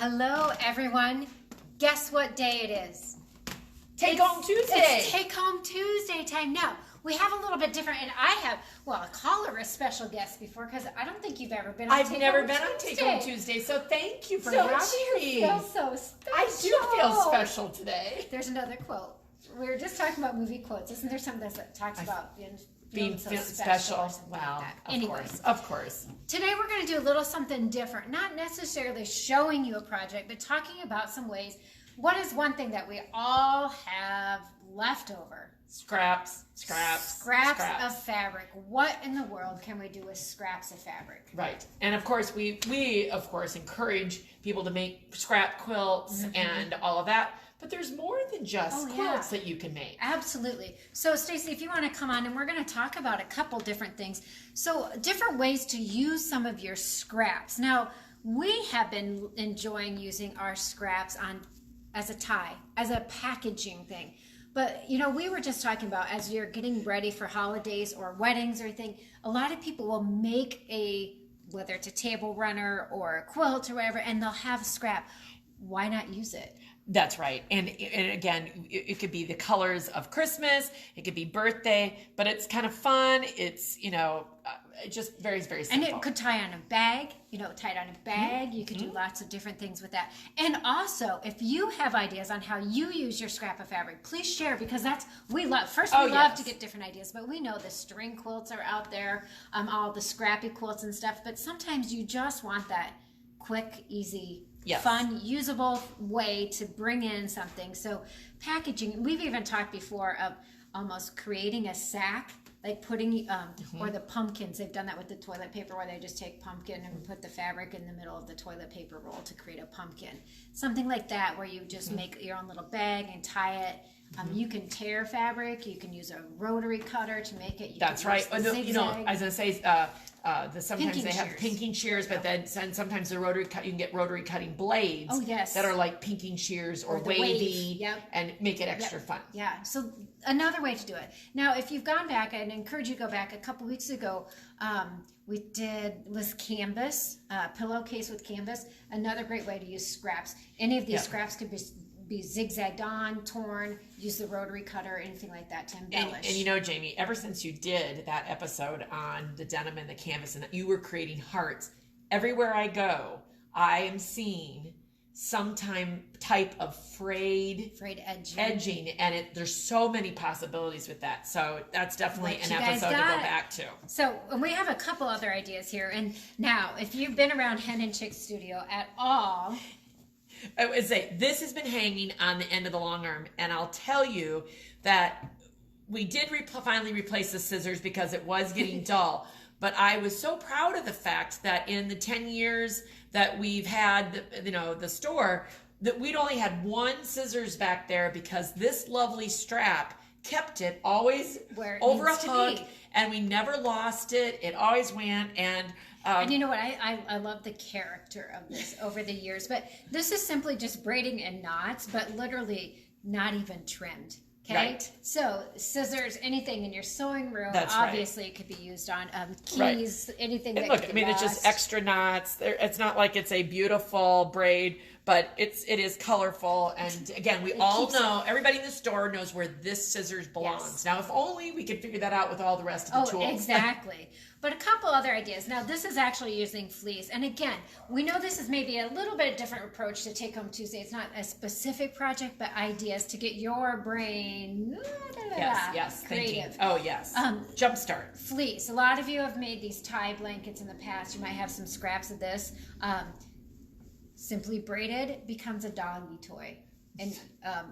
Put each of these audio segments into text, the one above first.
Hello, everyone. Guess what day it is? Take Home Tuesday. It's Take Home Tuesday time. Now, we have a little bit different, and I have, well, a caller, a special guest before, because I don't think you've ever been on I've never been on Take Home Tuesday, so thank you for having me. Feel so special. I do feel special today. There's another quote. We were just talking about movie quotes. Isn't there something that talks about being so special? Wow. Like Of course. Today we're going to do a little something different. Not necessarily showing you a project, but talking about some ways. What is one thing that we all have left over? Scraps of fabric. What in the world can we do with scraps of fabric? Right. And of course, we of course encourage people to make scrap quilts and all of that. But there's more than just quilts that you can make. Absolutely. So, Stacy, if you want to come on, and we're going to talk about a couple different things. So, different ways to use some of your scraps. Now, we have been enjoying using our scraps as a tie, as a packaging thing. But, we were just talking about as you're getting ready for holidays or weddings or anything, a lot of people will make whether it's a table runner or a quilt or whatever, and they'll have scrap. Why not use it? That's right. And again, it could be the colors of Christmas. It could be birthday, but it's kind of fun. It's, just very, very simple. And it could tie on a bag, tie it on a bag. You could do lots of different things with that. And also, if you have ideas on how you use your scrap of fabric, please share, because we love to get different ideas, but we know the string quilts are out there, all the scrappy quilts and stuff, but sometimes you just want that quick, easy, fun, usable way to bring in something. So packaging, we've even talked before of almost creating a sack, like putting, or the pumpkins. They've done that with the toilet paper, where they just take pumpkin and put the fabric in the middle of the toilet paper roll to create a pumpkin. Something like that, where you just make your own little bag and tie it. You can tear fabric. You can use a rotary cutter to make it. That's right. I was going to say, sometimes they have pinking shears, but then sometimes the rotary cut, you can get rotary cutting blades. Oh, yes. That are like pinking shears or wavy, and make it extra fun. Yeah. So another way to do it. Now, if you've gone back, I'd encourage you to go back. A couple weeks ago, we did with canvas, pillowcase with canvas. Another great way to use scraps. Any of these scraps could be zigzagged on, torn, use the rotary cutter, anything like that to embellish. And Jamie, ever since you did that episode on the denim and the canvas, and you were creating hearts, everywhere I go, I am seeing some type of frayed edging, and there's so many possibilities with that. So that's definitely an episode to go back to. So we have a couple other ideas here. And now, if you've been around Hen Chicks Studio at all, I would say this has been hanging on the end of the long arm, and I'll tell you that we did finally replace the scissors because it was getting dull. But I was so proud of the fact that in the 10 years that we've had, the store, that we'd only had one scissors back there because this lovely strap kept it always over a hook, and we never lost it. It always went, and you know what? I love the character of this over the years. But this is simply just braiding in knots, but literally not even trimmed. Okay? Right. So scissors, anything in your sewing room, That's obviously it could be used on keys, anything and that look, could I be mean, lost. it's just extra knots. It's not like it's a beautiful braid, but it is colorful. And again, everybody in the store knows where this scissors belongs. Yes. Now, if only we could figure that out with all the rest of the tools. Exactly. But a couple other ideas. Now, this is actually using fleece. And again, we know this is maybe a little bit different approach to Take Home Tuesday. It's not a specific project, but ideas to get your brain Yes, creative. Thinking. Oh, yes. Jumpstart. Fleece. A lot of you have made these tie blankets in the past. You might have some scraps of this. Simply braided becomes a doggy toy. And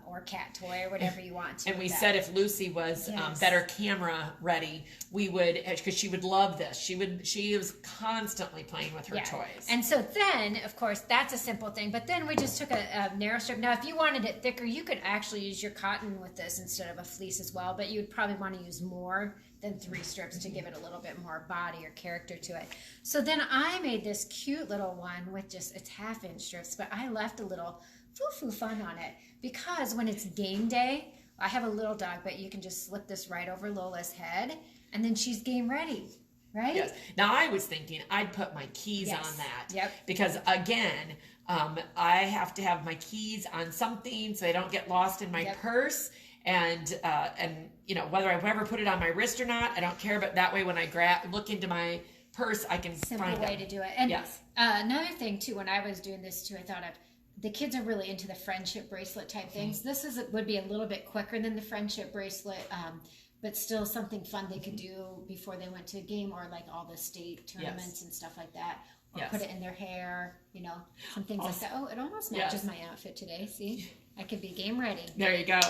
or cat toy or whatever you want to. And we said if Lucy was better camera ready, we would, because she would love this. She was constantly playing with her toys. And so then, of course, that's a simple thing. But then we just took a narrow strip. Now, if you wanted it thicker, you could actually use your cotton with this instead of a fleece as well. But you would probably want to use more than 3 strips to give it a little bit more body or character to it. So then I made this cute little one with it's 1/2-inch strips, but I left a little foo-foo fun on it, because when it's game day, I have a little dog, but you can just slip this right over Lola's head, and then she's game ready. Right? Yes. Now I was thinking I'd put my keys Yes. on that. Yep. Because again, I have to have my keys on something so they don't get lost in my Yep. purse. And whether I ever put it on my wrist or not, I don't care. But that way, when I look into my purse, I can Simple find way it. to do it. And Yes. Another thing too, when I was doing this too, I thought of the kids are really into the friendship bracelet type things. This would be a little bit quicker than the friendship bracelet, but still something fun they could do before they went to a game or like all the state tournaments and stuff like that. Or put it in their hair, some things like that. Oh, it almost matches my outfit today. See, I could be game ready. There you go.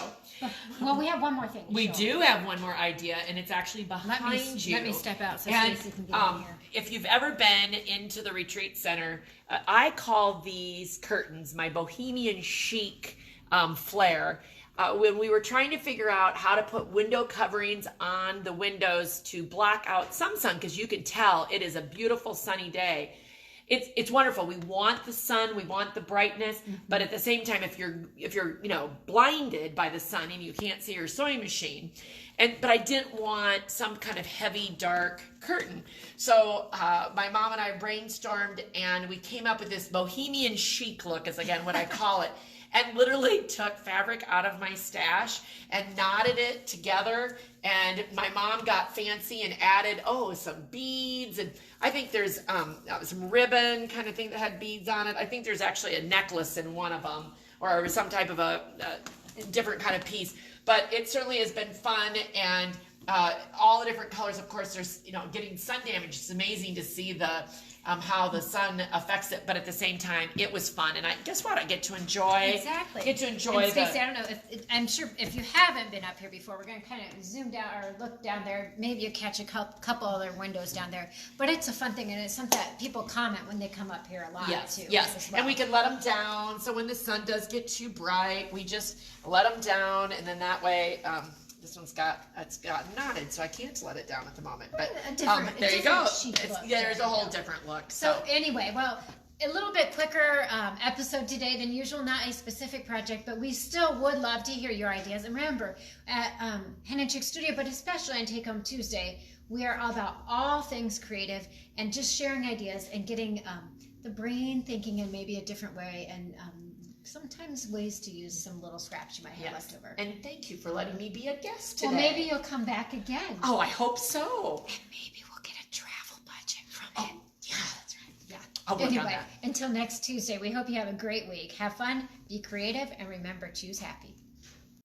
Well, we have one more thing. We do have one more idea, and it's actually behind you. Let me step out so And Stacey can get in here. if you've ever been into the retreat center, I call these curtains my bohemian chic flair. When we were trying to figure out how to put window coverings on the windows to block out some sun, because you can tell it is a beautiful sunny day. It's wonderful. We want the sun, we want the brightness, but at the same time, if you're blinded by the sun and you can't see your sewing machine, but I didn't want some kind of heavy dark curtain. So my mom and I brainstormed, and we came up with this bohemian chic look, is again what I call it. And literally took fabric out of my stash and knotted it together. And my mom got fancy and added, some beads. And I think there's some ribbon kind of thing that had beads on it. I think there's actually a necklace in one of them, or some type of a different kind of piece. But it certainly has been fun, and all the different colors. Of course, there's getting sun damage. It's amazing to see the how the sun affects it, but at the same time, it was fun. And guess what? I get to enjoy. Exactly. Get to enjoy. And Stacey, I don't know I'm sure if you haven't been up here before, we're going to kind of zoom down or look down there. Maybe you catch a couple other windows down there. But it's a fun thing, and it's something that people comment when they come up here a lot too. Yes. As well. And we can let them down. So when the sun does get too bright, we just let them down, and then that way. This one's got knotted, so I can't let it down at the moment. But there you go. There's a whole different look. So anyway, well, a little bit quicker episode today than usual. Not a specific project, but we still would love to hear your ideas. And remember, at Hen Chicks Studio, but especially on Take Home Tuesday, we are all about all things creative and just sharing ideas and getting the brain thinking in maybe a different way, and sometimes ways to use some little scraps you might have left over. And thank you for letting me be a guest today. Well, maybe you'll come back again. Oh, I hope so. And maybe we'll get a travel budget from it. Yeah, that's right. Yeah. I'll work on Anyway, that. until next Tuesday, we hope you have a great week. Have fun, be creative, and remember, choose happy.